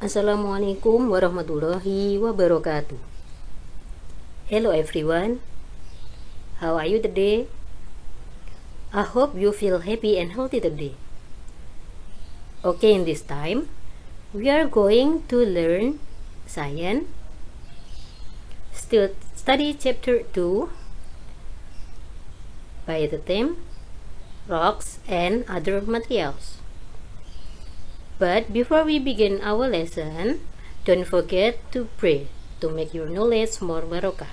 Assalamualaikum warahmatullahi wabarakatuh. Hello everyone, how are you today? I hope you feel happy and healthy today. Okay, in this time, we are going to learn science. Still study chapter 2 by the theme rocks and other materials. But before we begin our lesson, don't forget to pray to make your knowledge more barokah.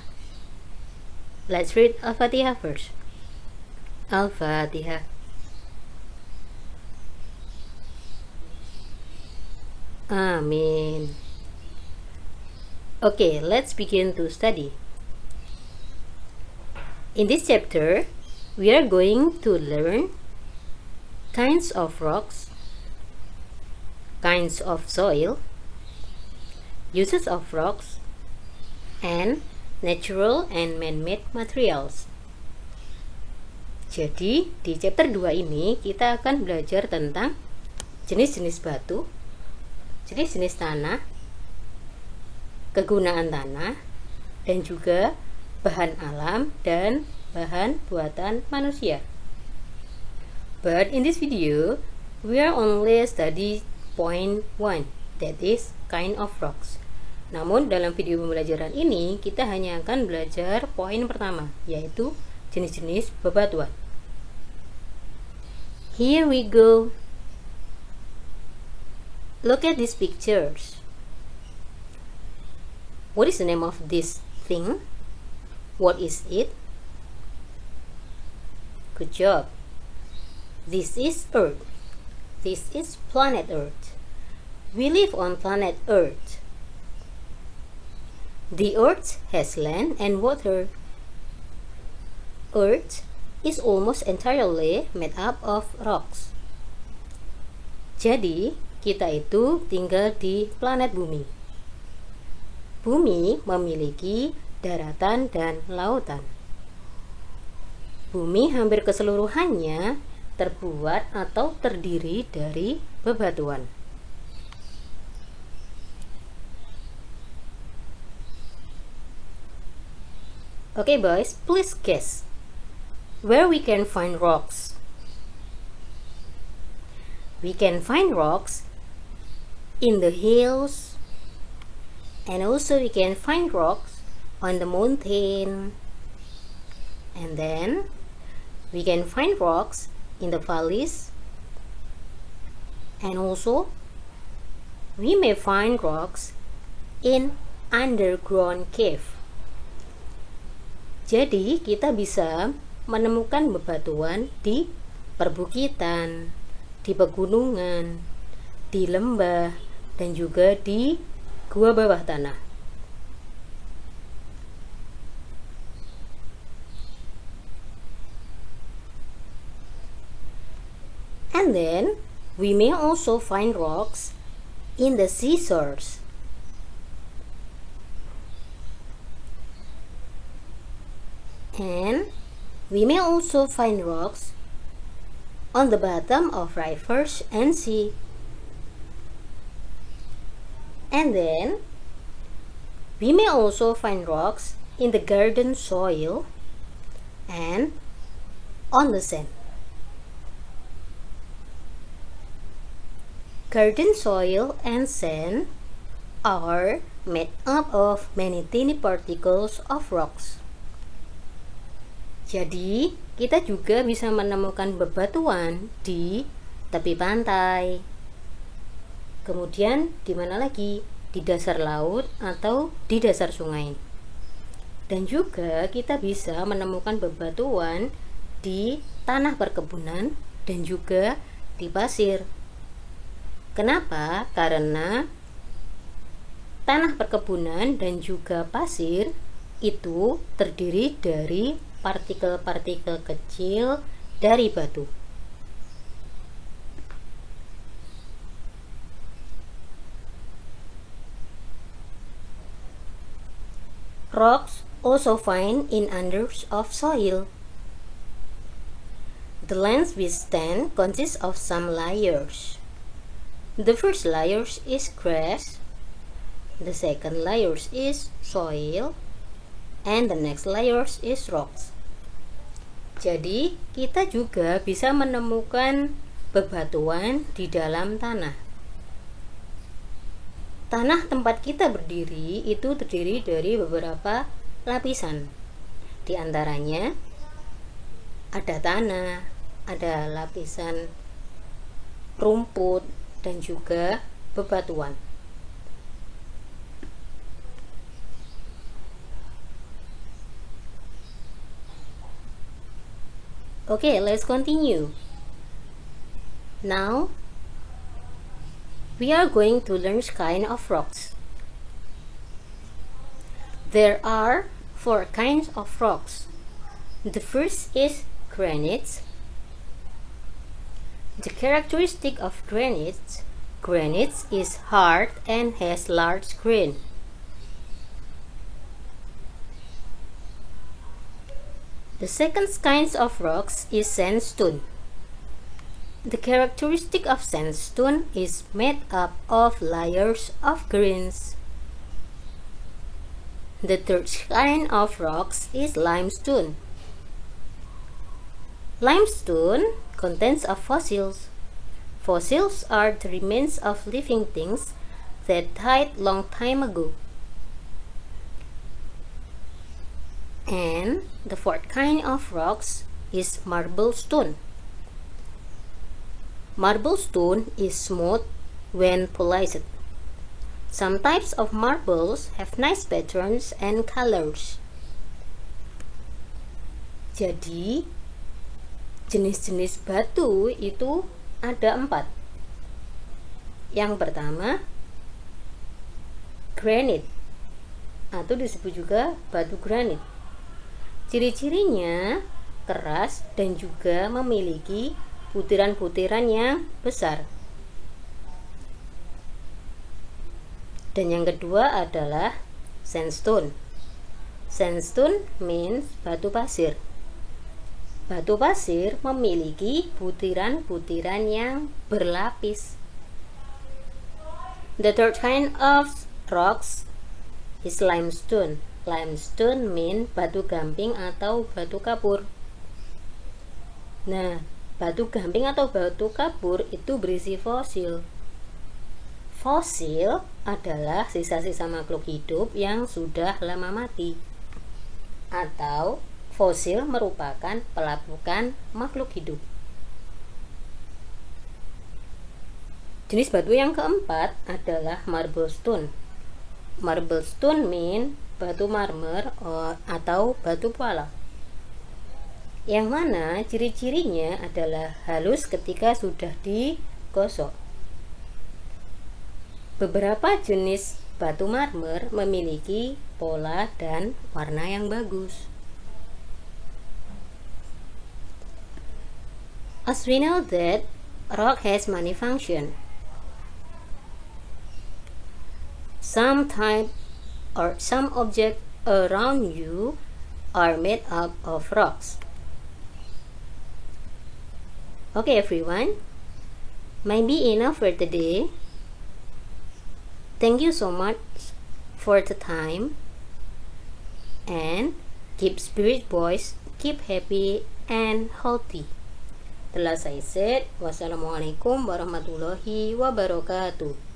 Let's read Al-Fatihah first. Al-Fatihah. Amin. Okay, let's begin to study. In this chapter, we are going to learn kinds of rocks, kinds of soil, uses of rocks, and natural and man-made materials. Jadi, di chapter 2 ini kita akan belajar tentang jenis-jenis batu, jenis-jenis tanah, kegunaan tanah, dan juga bahan alam dan bahan buatan manusia. But in this video, we are only study point 1, that is kind of rocks. Namun dalam video pembelajaran ini kita hanya akan belajar poin pertama, yaitu jenis-jenis bebatuan. Here we go. Look at these pictures. What is the name of this thing? What is it? Good job. This is Earth. This is planet Earth. We live on planet Earth. The Earth has land and water. Earth is almost entirely made up of rocks. Jadi, kita itu tinggal di planet Bumi. Bumi memiliki daratan dan lautan. Bumi hampir keseluruhannya terbuat atau terdiri dari bebatuan. Okay boys, please guess where we can find rocks. We can find rocks in the hills, and also we can find rocks on the mountain, and then we can find rocks in the valleys, and also we may find rocks in underground cave. Jadi kita bisa menemukan bebatuan di perbukitan, di pegunungan, di lembah, dan juga di gua bawah tanah. And then, we may also find rocks in the seashores. And we may also find rocks on the bottom of rivers and sea. And then, we may also find rocks in the garden soil and on the sand. Garden soil and sand are made up of many tiny particles of rocks. Jadi, kita juga bisa menemukan bebatuan di tepi pantai. Kemudian, di mana lagi? Di dasar laut atau di dasar sungai. Dan juga kita bisa menemukan bebatuan di tanah perkebunan dan juga di pasir. Kenapa? Karena tanah perkebunan dan juga pasir itu terdiri dari partikel-partikel kecil dari batu. Rocks also found in unders of soil. The lands we stand consists of some layers. The first layer is grass, the second layer is soil, and the next layer is rocks. Jadi, kita juga bisa menemukan bebatuan di dalam tanah. Tanah tempat kita berdiri itu terdiri dari beberapa lapisan. Di antaranya ada tanah, ada lapisan rumput, dan juga bebatuan. Okay, let's continue. Now, we are going to learn kind of rocks. There are 4 kinds of rocks. The first is granite. The characteristic of granite is hard and has large grain. The second kind of rocks is sandstone. The characteristic of sandstone is made up of layers of grains. The third kind of rocks is limestone. Limestone contains of fossils. Fossils are the remains of living things that died long time ago. And the fourth kind of rocks is marble stone. Marble stone is smooth when polished. Some types of marbles have nice patterns and colors. Jadi, jenis-jenis batu itu ada 4. Yang pertama, granite, atau disebut juga batu granit. Ciri-cirinya keras dan juga memiliki butiran-butiran yang besar. Dan yang kedua adalah sandstone. Sandstone means batu pasir. Batu pasir memiliki butiran-butiran yang berlapis. The third kind of rocks is limestone. Limestone mean batu gamping atau batu kapur. Nah, batu gamping atau batu kapur itu berisi fosil. Fosil adalah sisa-sisa makhluk hidup yang sudah lama mati. Atau fosil merupakan pelapukan makhluk hidup. Jenis batu yang keempat adalah marble stone. Marble stone mean batu marmer atau batu pala. Yang mana ciri-cirinya adalah halus ketika sudah digosok. Beberapa jenis batu marmer memiliki pola dan warna yang bagus. As we know that rock has many functions. Some type or some object around you are made up of rocks. Okay everyone, maybe enough for today. Thank you so much for the time, and keep spirit boys, keep happy and healthy. Telah saya said, wassalamualaikum warahmatullahi wabarakatuh.